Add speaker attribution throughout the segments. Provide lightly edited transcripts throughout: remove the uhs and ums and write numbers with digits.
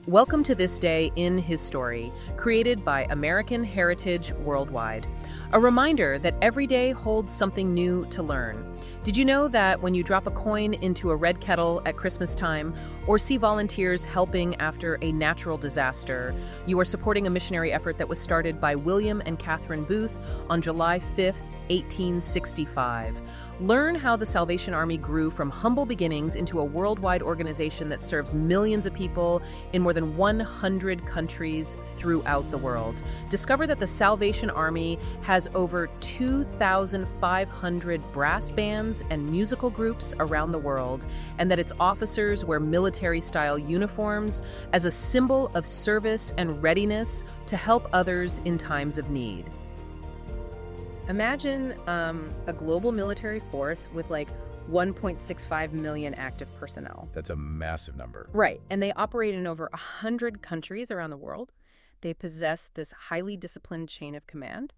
Speaker 1: Welcome to This Day in His Story, created by American Heritage Worldwide. A reminder that every day holds something new to learn. Did you know that when you drop a coin into a red kettle at Christmas time or see volunteers helping after a natural disaster, you are supporting a missionary effort that was started by William and Catherine Booth on July 5th, 1865. Learn how the Salvation Army grew from humble beginnings into a worldwide organization that serves millions of people in more than 100 countries throughout the world. Discover that the Salvation Army has over 2,500 brass bands and musical groups around the world, and that its officers wear military-style uniforms as a symbol of service and readiness to help others in times of need. Imagine a global military force with like 1.65 million active personnel.
Speaker 2: That's a massive number.
Speaker 1: Right, and they operate in over 100 countries around the world. They possess this highly disciplined chain of command,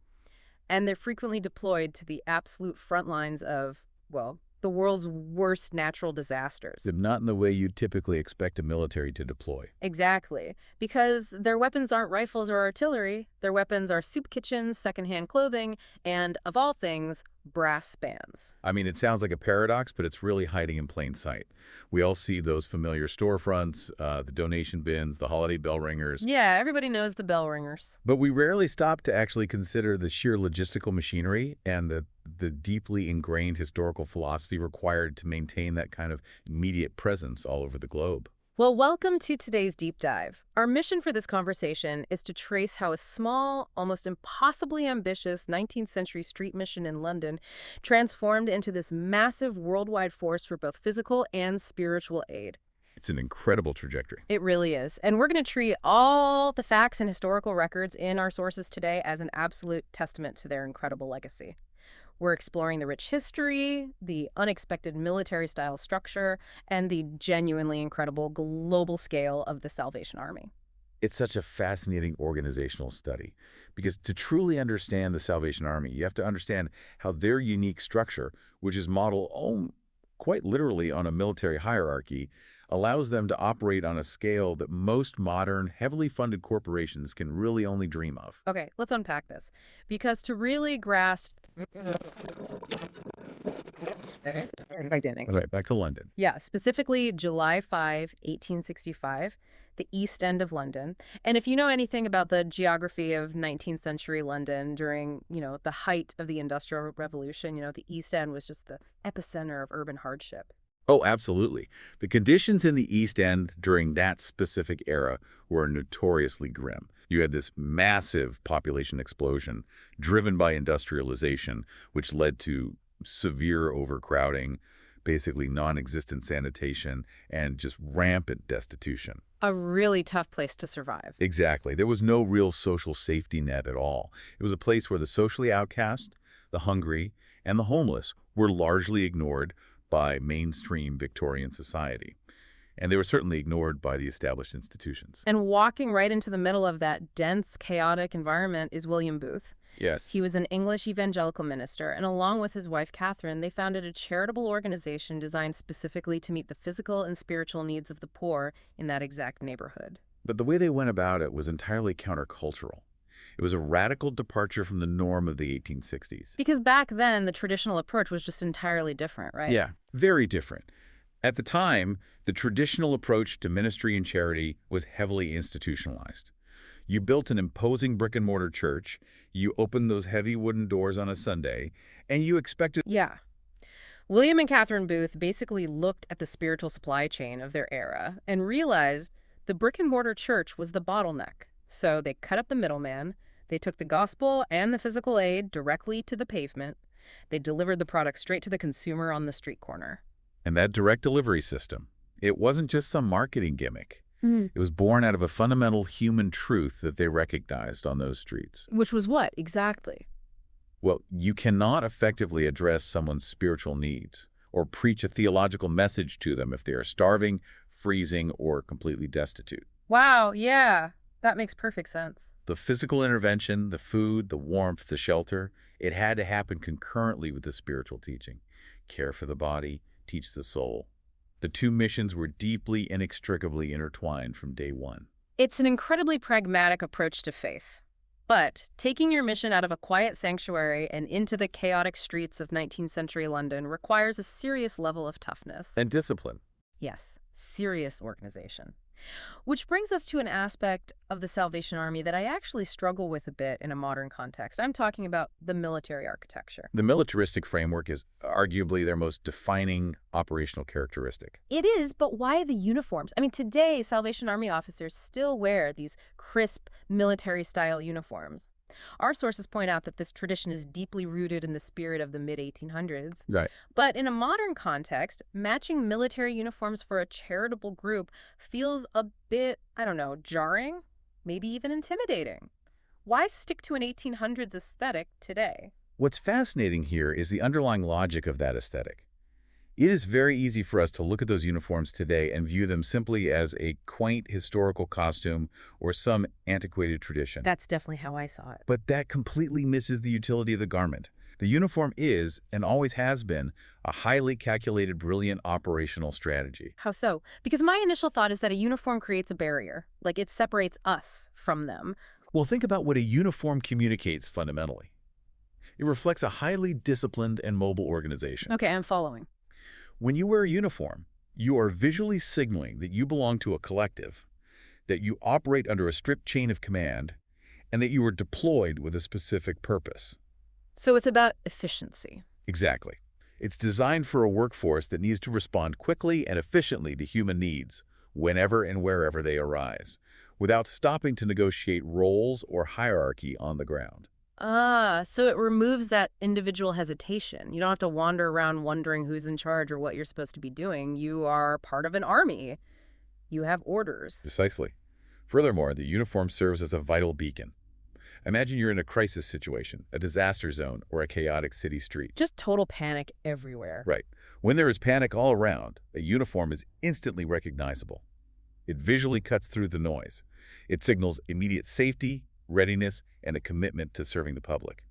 Speaker 1: and they're frequently deployed to the absolute front lines of, well, the world's worst natural disasters.
Speaker 2: But not in the way you'd typically expect a military to deploy.
Speaker 1: Exactly, because their weapons aren't rifles or artillery. Their weapons are soup kitchens, secondhand clothing, and, of all things, brass bands.
Speaker 2: I mean, it sounds like a paradox, but it's really hiding in plain sight. We all see those familiar storefronts, the donation bins, the holiday bell ringers.
Speaker 1: Yeah, everybody knows the bell ringers.
Speaker 2: But we rarely stop to actually consider the sheer logistical machinery and the deeply ingrained historical philosophy required to maintain that kind of immediate presence all over the globe.
Speaker 1: Well, welcome to today's deep dive. Our mission for this conversation is to trace how a small, almost impossibly ambitious 19th century street mission in London transformed into this massive worldwide force for both physical and spiritual aid.
Speaker 2: It's an incredible trajectory.
Speaker 1: It really is. And we're going to treat all the facts and historical records in our sources today as an absolute testament to their incredible legacy. We're exploring the rich history, the unexpected military-style structure, and the genuinely incredible global scale of the Salvation Army.
Speaker 2: It's such a fascinating organizational study because to truly understand the Salvation Army, you have to understand how their unique structure, which is modeled quite literally on a military hierarchy, allows them to operate on a scale that most modern, heavily funded corporations can really only dream of.
Speaker 1: Okay, let's unpack this. Because to really grasp...
Speaker 2: All right, back to London.
Speaker 1: Yeah, specifically July 5, 1865, the East End of London. And if you know anything about the geography of 19th century London during, the height of the Industrial Revolution, the East End was just the epicenter of urban hardship.
Speaker 2: Oh, absolutely. The conditions in the East End during that specific era were notoriously grim. You had this massive population explosion driven by industrialization, which led to severe overcrowding, basically non-existent sanitation, and just rampant destitution.
Speaker 1: A really tough place to survive.
Speaker 2: Exactly. There was no real social safety net at all. It was a place where the socially outcast, the hungry, and the homeless were largely ignored by mainstream Victorian society. And they were certainly ignored by the established institutions.
Speaker 1: And walking right into the middle of that dense, chaotic environment is William Booth.
Speaker 2: Yes.
Speaker 1: He was an English evangelical minister, and along with his wife, Catherine, they founded a charitable organization designed specifically to meet the physical and spiritual needs of the poor in that exact neighborhood.
Speaker 2: But the way they went about it was entirely countercultural. It was a radical departure from the norm of the 1860s.
Speaker 1: Because back then, the traditional approach was just entirely different, right?
Speaker 2: Yeah, very different. At the time, the traditional approach to ministry and charity was heavily institutionalized. You built an imposing brick-and-mortar church, you opened those heavy wooden doors on a Sunday, and you expected...
Speaker 1: Yeah. William and Catherine Booth basically looked at the spiritual supply chain of their era and realized the brick-and-mortar church was the bottleneck. So they cut up the middleman, they took the gospel and the physical aid directly to the pavement, they delivered the product straight to the consumer on the street corner.
Speaker 2: And that direct delivery system, it wasn't just some marketing gimmick. It was born out of a fundamental human truth that they recognized on those streets.
Speaker 1: Which was what, exactly?
Speaker 2: Well, you cannot effectively address someone's spiritual needs or preach a theological message to them if they are starving, freezing, or completely destitute.
Speaker 1: Wow, yeah, that makes perfect sense.
Speaker 2: The physical intervention, the food, the warmth, the shelter, it had to happen concurrently with the spiritual teaching. Care for the body, teach the soul. The two missions were deeply, inextricably intertwined from day one.
Speaker 1: It's an incredibly pragmatic approach to faith. But taking your mission out of a quiet sanctuary and into the chaotic streets of 19th century London requires a serious level of toughness.
Speaker 2: And discipline.
Speaker 1: Yes, serious organization. Which brings us to an aspect of the Salvation Army that I actually struggle with a bit in a modern context. I'm talking about the military architecture.
Speaker 2: The militaristic framework is arguably their most defining operational characteristic.
Speaker 1: It is, but why the uniforms? I mean, today, Salvation Army officers still wear these crisp military-style uniforms. Our sources point out that this tradition is deeply rooted in the spirit of the mid-1800s.
Speaker 2: Right.
Speaker 1: But in a modern context, matching military uniforms for a charitable group feels a bit, I don't know, jarring, maybe even intimidating. Why stick to an 1800s aesthetic today?
Speaker 2: What's fascinating here is the underlying logic of that aesthetic. It is very easy for us to look at those uniforms today and view them simply as a quaint historical costume or some antiquated tradition.
Speaker 1: That's definitely how I saw it.
Speaker 2: But that completely misses the utility of the garment. The uniform is, and always has been, a highly calculated, brilliant operational strategy.
Speaker 1: How so? Because my initial thought is that a uniform creates a barrier, like it separates us from them.
Speaker 2: Well, think about what a uniform communicates fundamentally. It reflects a highly disciplined and mobile organization.
Speaker 1: Okay, I'm following.
Speaker 2: When you wear a uniform, you are visually signaling that you belong to a collective, that you operate under a strict chain of command, and that you are deployed with a specific purpose.
Speaker 1: So it's about efficiency.
Speaker 2: Exactly. It's designed for a workforce that needs to respond quickly and efficiently to human needs, whenever and wherever they arise, without stopping to negotiate roles or hierarchy on the ground.
Speaker 1: So it removes that individual hesitation. You don't have to wander around wondering who's in charge or what you're supposed to be doing. You are part of an army. You have orders.
Speaker 2: Precisely. Furthermore, the uniform serves as a vital beacon. Imagine you're in a crisis situation, a disaster zone, or a chaotic city street.
Speaker 1: Just total panic everywhere.
Speaker 2: Right. When there is panic all around, a uniform is instantly recognizable. It visually cuts through the noise. It signals immediate safety, readiness, and a commitment to serving the public.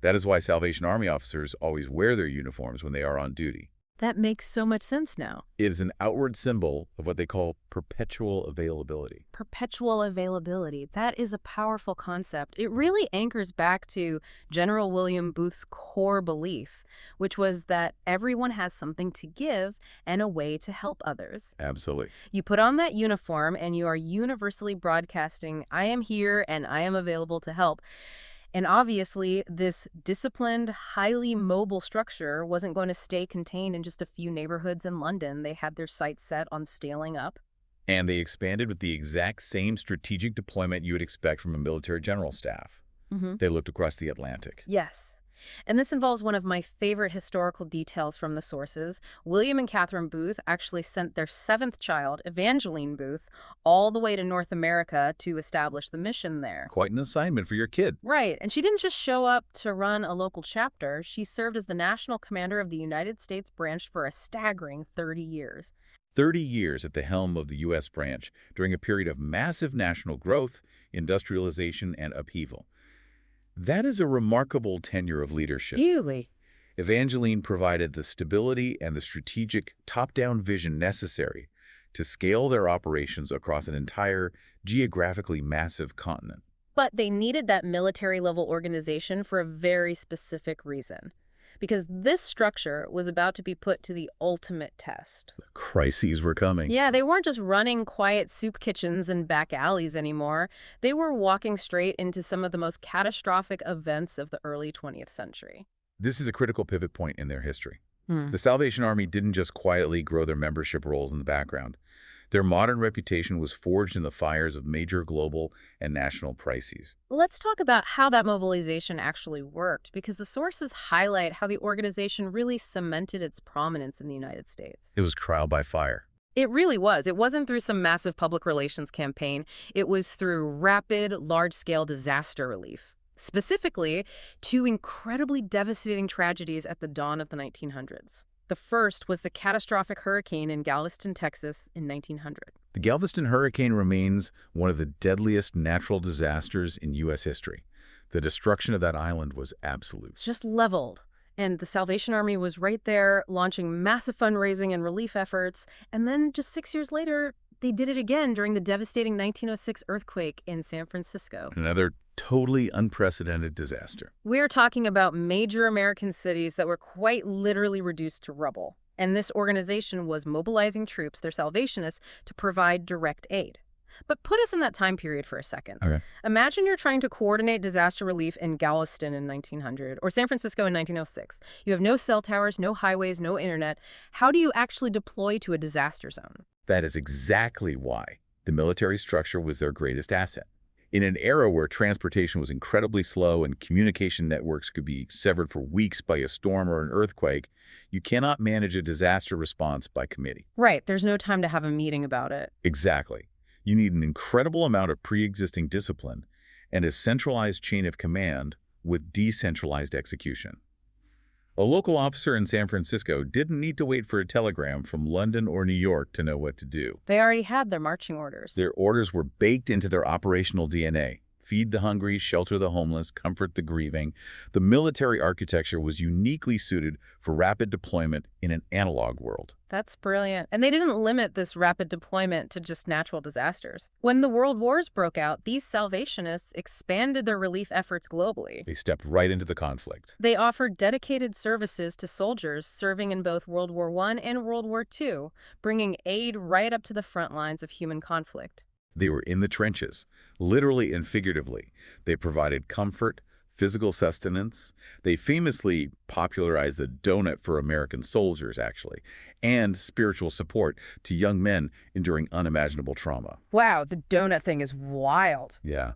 Speaker 2: That is why Salvation Army officers always wear their uniforms when they are on duty.
Speaker 1: That makes so much sense now.
Speaker 2: It is an outward symbol of what they call perpetual availability.
Speaker 1: Perpetual availability. That is a powerful concept. It really anchors back to General William Booth's core belief, which was that everyone has something to give and a way to help others.
Speaker 2: Absolutely.
Speaker 1: You put on that uniform and you are universally broadcasting, I am here and I am available to help. And obviously, this disciplined, highly mobile structure wasn't going to stay contained in just a few neighborhoods in London. They had their sights set on scaling up.
Speaker 2: And they expanded with the exact same strategic deployment you would expect from a military general staff. They looked across the Atlantic.
Speaker 1: Yes. And this involves one of my favorite historical details from the sources. William and Catherine Booth actually sent their seventh child, Evangeline Booth, all the way to North America to establish the mission there.
Speaker 2: Quite an assignment for your kid.
Speaker 1: Right. And she didn't just show up to run a local chapter. She served as the national commander of the United States branch for a staggering 30 years.
Speaker 2: 30 years at the helm of the U.S. branch during a period of massive national growth, industrialization, and upheaval. That is a remarkable tenure of leadership.
Speaker 1: Really?
Speaker 2: Evangeline provided the stability and the strategic top-down vision necessary to scale their operations across an entire, geographically massive continent.
Speaker 1: But they needed that military-level organization for a very specific reason. Because this structure was about to be put to the ultimate test.
Speaker 2: Crises were coming.
Speaker 1: Yeah, they weren't just running quiet soup kitchens and back alleys anymore. They were walking straight into some of the most catastrophic events of the early 20th century.
Speaker 2: This is a critical pivot point in their history. The Salvation Army didn't just quietly grow their membership rolls in the background. Their modern reputation was forged in the fires of major global and national crises.
Speaker 1: Let's talk about how that mobilization actually worked, because the sources highlight how the organization really cemented its prominence in the United States.
Speaker 2: It was trial by fire.
Speaker 1: It really was. It wasn't through some massive public relations campaign. It was through rapid, large-scale disaster relief. Specifically, two incredibly devastating tragedies at the dawn of the 1900s. The first was the catastrophic hurricane in Galveston, Texas in 1900.
Speaker 2: The Galveston hurricane remains one of the deadliest natural disasters in U.S. history. The destruction of that island was absolute.
Speaker 1: Just leveled. And the Salvation Army was right there launching massive fundraising and relief efforts. And then just 6 years later, They did it again during the devastating 1906 earthquake in San Francisco.
Speaker 2: Another totally unprecedented disaster.
Speaker 1: We're talking about major American cities that were quite literally reduced to rubble. And this organization was mobilizing troops, their Salvationists, to provide direct aid. But put us in that time period for a second.
Speaker 2: Okay.
Speaker 1: Imagine you're trying to coordinate disaster relief in Galveston in 1900 or San Francisco in 1906. You have no cell towers, no highways, no internet. How do you actually deploy to a disaster zone?
Speaker 2: That is exactly why the military structure was their greatest asset. In an era where transportation was incredibly slow and communication networks could be severed for weeks by a storm or an earthquake, you cannot manage a disaster response by committee.
Speaker 1: Right, there's no time to have a meeting about it.
Speaker 2: Exactly. You need an incredible amount of pre-existing discipline and a centralized chain of command with decentralized execution. A local officer in San Francisco didn't need to wait for a telegram from London or New York to know what to do.
Speaker 1: They already had their marching orders.
Speaker 2: Their orders were baked into their operational DNA. Feed the hungry, shelter the homeless, comfort the grieving. The military architecture was uniquely suited for rapid deployment in an analog world.
Speaker 1: That's brilliant. And they didn't limit this rapid deployment to just natural disasters. When the World Wars broke out, these Salvationists expanded their relief efforts globally.
Speaker 2: They stepped right into the conflict.
Speaker 1: They offered dedicated services to soldiers serving in both World War I and World War II, bringing aid right up to the front lines of human conflict.
Speaker 2: They were in the trenches, literally and figuratively. They provided comfort, physical sustenance. They famously popularized the donut for American soldiers, actually, and spiritual support to young men enduring unimaginable trauma.
Speaker 1: Wow, the donut thing is wild.
Speaker 2: Yeah.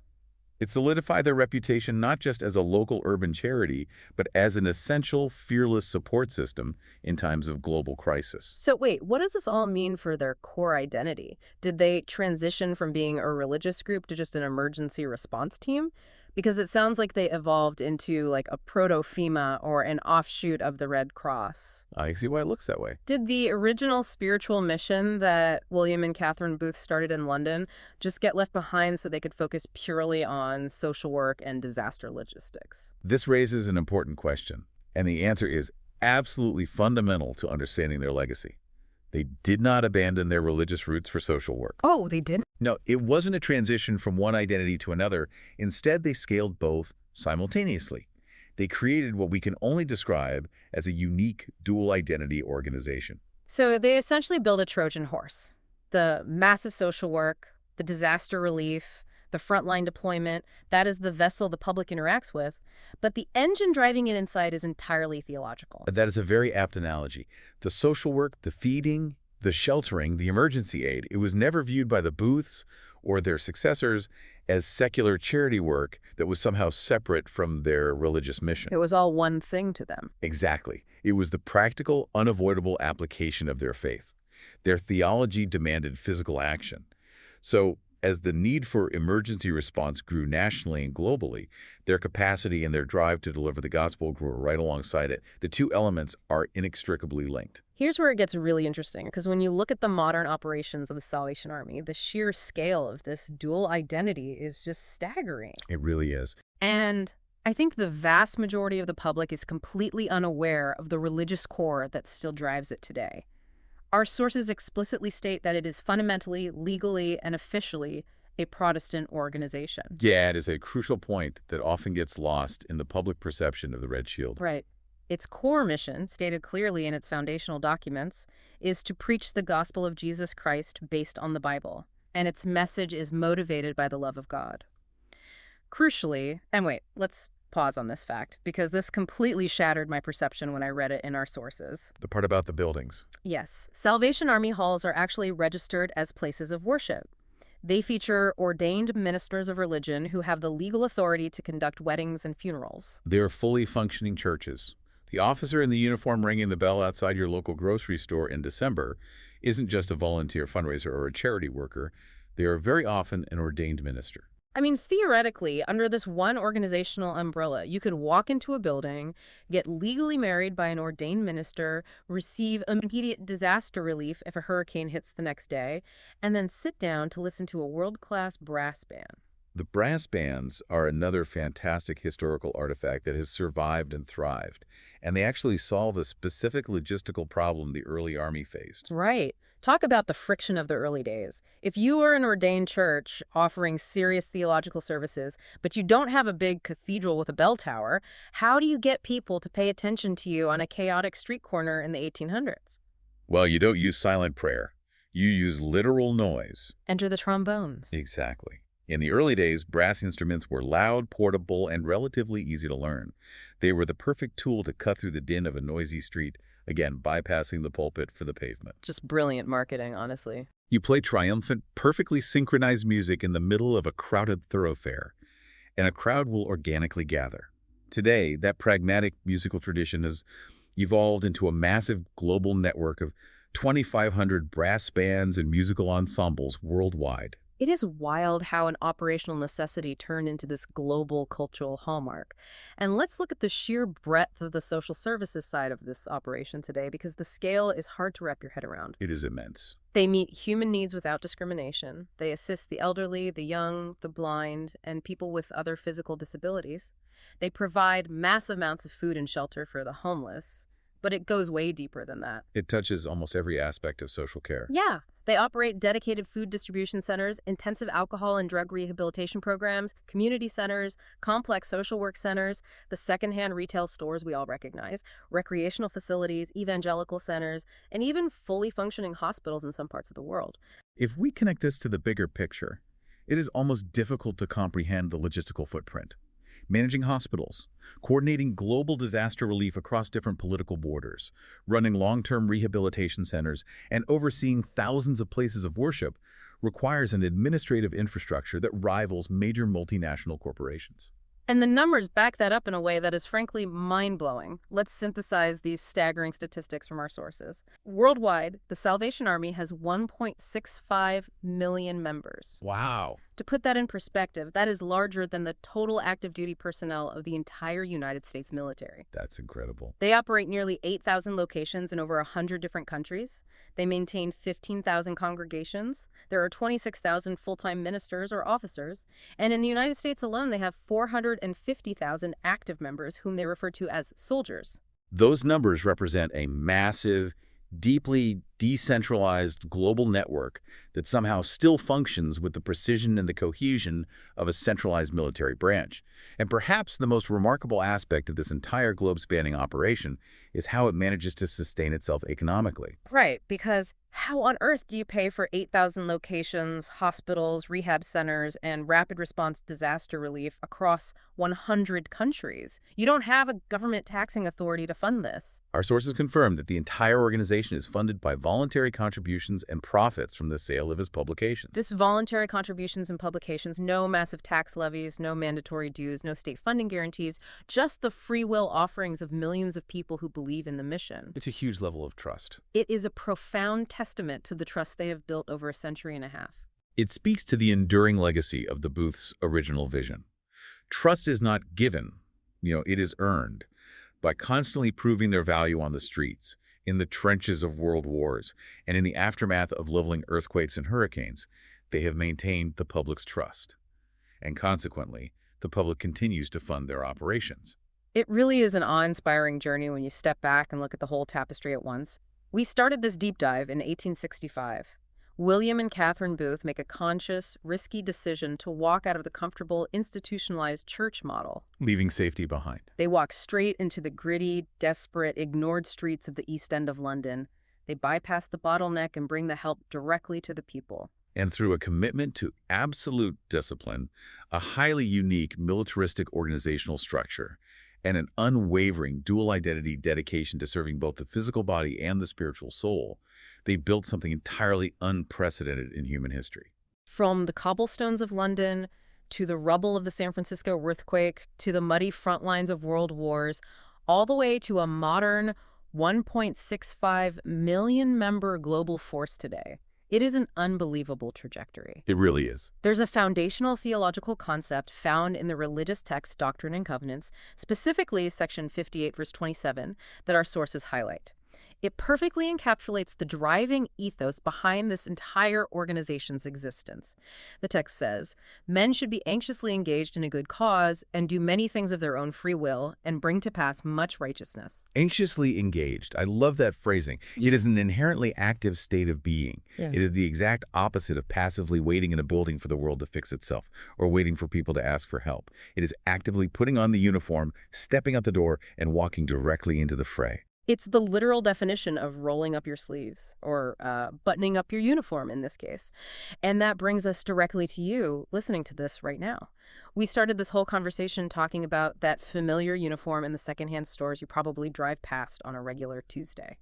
Speaker 2: It solidified their reputation not just as a local urban charity, but as an essential, fearless support system in times of global crisis.
Speaker 1: So wait, what does this all mean for their core identity? Did they transition from being a religious group to just an emergency response team? Because it sounds like they evolved into like a proto-FEMA or an offshoot of the Red Cross.
Speaker 2: I see why it looks that way.
Speaker 1: Did the original spiritual mission that William and Catherine Booth started in London just get left behind so they could focus purely on social work and disaster logistics?
Speaker 2: This raises an important question, and the answer is absolutely fundamental to understanding their legacy. They did not abandon their religious roots for social work.
Speaker 1: Oh, they didn't?
Speaker 2: No, it wasn't a transition from one identity to another. Instead, they scaled both simultaneously. They created what we can only describe as a unique dual identity organization.
Speaker 1: So they essentially built a Trojan horse. The massive social work, the disaster relief, the frontline deployment, that is the vessel the public interacts with. But the engine driving it inside is entirely theological.
Speaker 2: That is a very apt analogy. The social work, the feeding, the sheltering, the emergency aid, it was never viewed by the Booths or their successors as secular charity work that was somehow separate from their religious mission.
Speaker 1: It was all one thing to them.
Speaker 2: Exactly. It was the practical, unavoidable application of their faith. Their theology demanded physical action. So, as the need for emergency response grew nationally and globally, their capacity and their drive to deliver the gospel grew right alongside it. The two elements are inextricably linked.
Speaker 1: Here's where it gets really interesting, because when you look at the modern operations of the Salvation Army, the sheer scale of this dual identity is just staggering.
Speaker 2: It really is.
Speaker 1: And I think the vast majority of the public is completely unaware of the religious core that still drives it today. Our sources explicitly state that it is fundamentally, legally, and officially a Protestant organization.
Speaker 2: Yeah, it is a crucial point that often gets lost in the public perception of the Red Shield.
Speaker 1: Right. Its core mission, stated clearly in its foundational documents, is to preach the gospel of Jesus Christ based on the Bible, and its message is motivated by the love of God. Crucially, and wait, let's pause on this fact, because this completely shattered my perception when I read it in our sources.
Speaker 2: The part about the buildings.
Speaker 1: Yes, Salvation Army halls are actually registered as places of worship. They feature ordained ministers of religion who have the legal authority to conduct weddings and funerals.
Speaker 2: They are fully functioning churches. The officer in the uniform ringing the bell outside your local grocery store in December isn't just a volunteer fundraiser or a charity worker. They are very often an ordained minister.
Speaker 1: I mean, theoretically, under this one organizational umbrella, you could walk into a building, get legally married by an ordained minister, receive immediate disaster relief if a hurricane hits the next day, and then sit down to listen to a world-class brass band.
Speaker 2: The brass bands are another fantastic historical artifact that has survived and thrived, and they actually solve a specific logistical problem the early Army faced.
Speaker 1: Right. Talk about the friction of the early days. If you are an ordained church offering serious theological services, but you don't have a big cathedral with a bell tower, how do you get people to pay attention to you on a chaotic street corner in the 1800s?
Speaker 2: Well, you don't use silent prayer. You use literal noise.
Speaker 1: Enter the trombones.
Speaker 2: Exactly. In the early days, brass instruments were loud, portable, and relatively easy to learn. They were the perfect tool to cut through the din of a noisy street, again, bypassing the pulpit for the pavement.
Speaker 1: Just brilliant marketing, honestly.
Speaker 2: You play triumphant, perfectly synchronized music in the middle of a crowded thoroughfare, and a crowd will organically gather. Today, that pragmatic musical tradition has evolved into a massive global network of 2,500 brass bands and musical ensembles worldwide.
Speaker 1: It is wild how an operational necessity turned into this global cultural hallmark. And let's look at the sheer breadth of the social services side of this operation today, because the scale is hard to wrap your head around.
Speaker 2: It is immense.
Speaker 1: They meet human needs without discrimination. They assist the elderly, the young, the blind, and people with other physical disabilities. They provide massive amounts of food and shelter for the homeless. But it goes way deeper than that.
Speaker 2: It touches almost every aspect of social care.
Speaker 1: Yeah. They operate dedicated food distribution centers, intensive alcohol and drug rehabilitation programs, community centers, complex social work centers, the secondhand retail stores we all recognize, recreational facilities, evangelical centers, and even fully functioning hospitals in some parts of the world.
Speaker 2: If we connect this to the bigger picture, it is almost difficult to comprehend the logistical footprint. Managing hospitals, coordinating global disaster relief across different political borders, running long-term rehabilitation centers, and overseeing thousands of places of worship requires an administrative infrastructure that rivals major multinational corporations.
Speaker 1: And the numbers back that up in a way that is frankly mind-blowing. Let's synthesize these staggering statistics from our sources. Worldwide, the Salvation Army has 1.65 million members.
Speaker 2: Wow.
Speaker 1: To put that in perspective, that is larger than the total active duty personnel of the entire United States military.
Speaker 2: That's incredible.
Speaker 1: They operate nearly 8,000 locations in over 100 different countries. They maintain 15,000 congregations. There are 26,000 full-time ministers or officers. And in the United States alone, they have 450,000 active members whom they refer to as soldiers.
Speaker 2: Those numbers represent a massive, deeply decentralized global network that somehow still functions with the precision and the cohesion of a centralized military branch. And perhaps the most remarkable aspect of this entire globe-spanning operation is how it manages to sustain itself economically.
Speaker 1: Right, because how on earth do you pay for 8,000 locations, hospitals, rehab centers, and rapid response disaster relief across 100 countries? You don't have a government taxing authority to fund this.
Speaker 2: Our sources confirm that the entire organization is funded by voluntary contributions and profits from the sale of its publications.
Speaker 1: This voluntary contributions and publications, no massive tax levies, no mandatory dues, no state funding guarantees, just the free will offerings of millions of people who believe in the mission.
Speaker 2: It's a huge level of trust.
Speaker 1: It is a profound testament to the trust they have built over a century and a half.
Speaker 2: It speaks to the enduring legacy of the Booths' original vision. Trust is not given, it is earned by constantly proving their value on the streets, in the trenches of world wars, and in the aftermath of leveling earthquakes and hurricanes. They have maintained the public's trust. And consequently, the public continues to fund their operations.
Speaker 1: It really is an awe-inspiring journey when you step back and look at the whole tapestry at once. We started this deep dive in 1865. William and Catherine Booth make a conscious, risky decision to walk out of the comfortable, institutionalized church model.
Speaker 2: Leaving safety behind.
Speaker 1: They walk straight into the gritty, desperate, ignored streets of the East End of London. They bypass the bottleneck and bring the help directly to the people.
Speaker 2: And through a commitment to absolute discipline, a highly unique militaristic organizational structure, and an unwavering dual identity dedication to serving both the physical body and the spiritual soul, they built something entirely unprecedented in human history.
Speaker 1: From the cobblestones of London, to the rubble of the San Francisco earthquake, to the muddy front lines of world wars, all the way to a modern 1.65 million member global force today. It is an unbelievable trajectory.
Speaker 2: It really is.
Speaker 1: There's a foundational theological concept found in the religious text Doctrine and Covenants, specifically section 58, verse 27, that our sources highlight. It perfectly encapsulates the driving ethos behind this entire organization's existence. The text says, men should be anxiously engaged in a good cause and do many things of their own free will and bring to pass much righteousness.
Speaker 2: Anxiously engaged. I love that phrasing. It is an inherently active state of being.
Speaker 1: Yeah.
Speaker 2: It is the exact opposite of passively waiting in a building for the world to fix itself or waiting for people to ask for help. It is actively putting on the uniform, stepping out the door, and walking directly into the fray.
Speaker 1: It's the literal definition of rolling up your sleeves, or buttoning up your uniform in this case. And that brings us directly to you listening to this right now. We started this whole conversation talking about that familiar uniform in the secondhand stores you probably drive past on a regular Tuesday.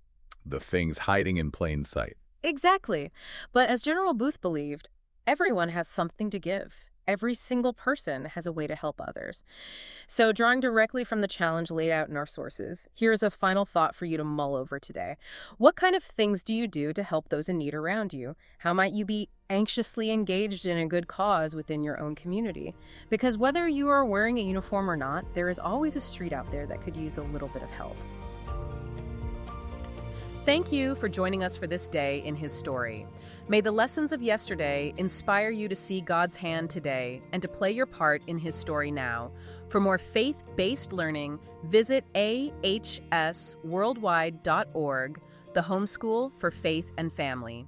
Speaker 2: The things hiding in plain sight.
Speaker 1: Exactly. But as General Booth believed, everyone has something to give. Every single person has a way to help others. So, drawing directly from the challenge laid out in our sources, here's a final thought for you to mull over today. What kind of things do you do to help those in need around you? How might you be anxiously engaged in a good cause within your own community? Because whether you are wearing a uniform or not, there is always a street out there that could use a little bit of help. Thank you for joining us for this day in His story. May the lessons of yesterday inspire you to see God's hand today and to play your part in His story now. For more faith-based learning, visit ahsworldwide.org, the homeschool for faith and family.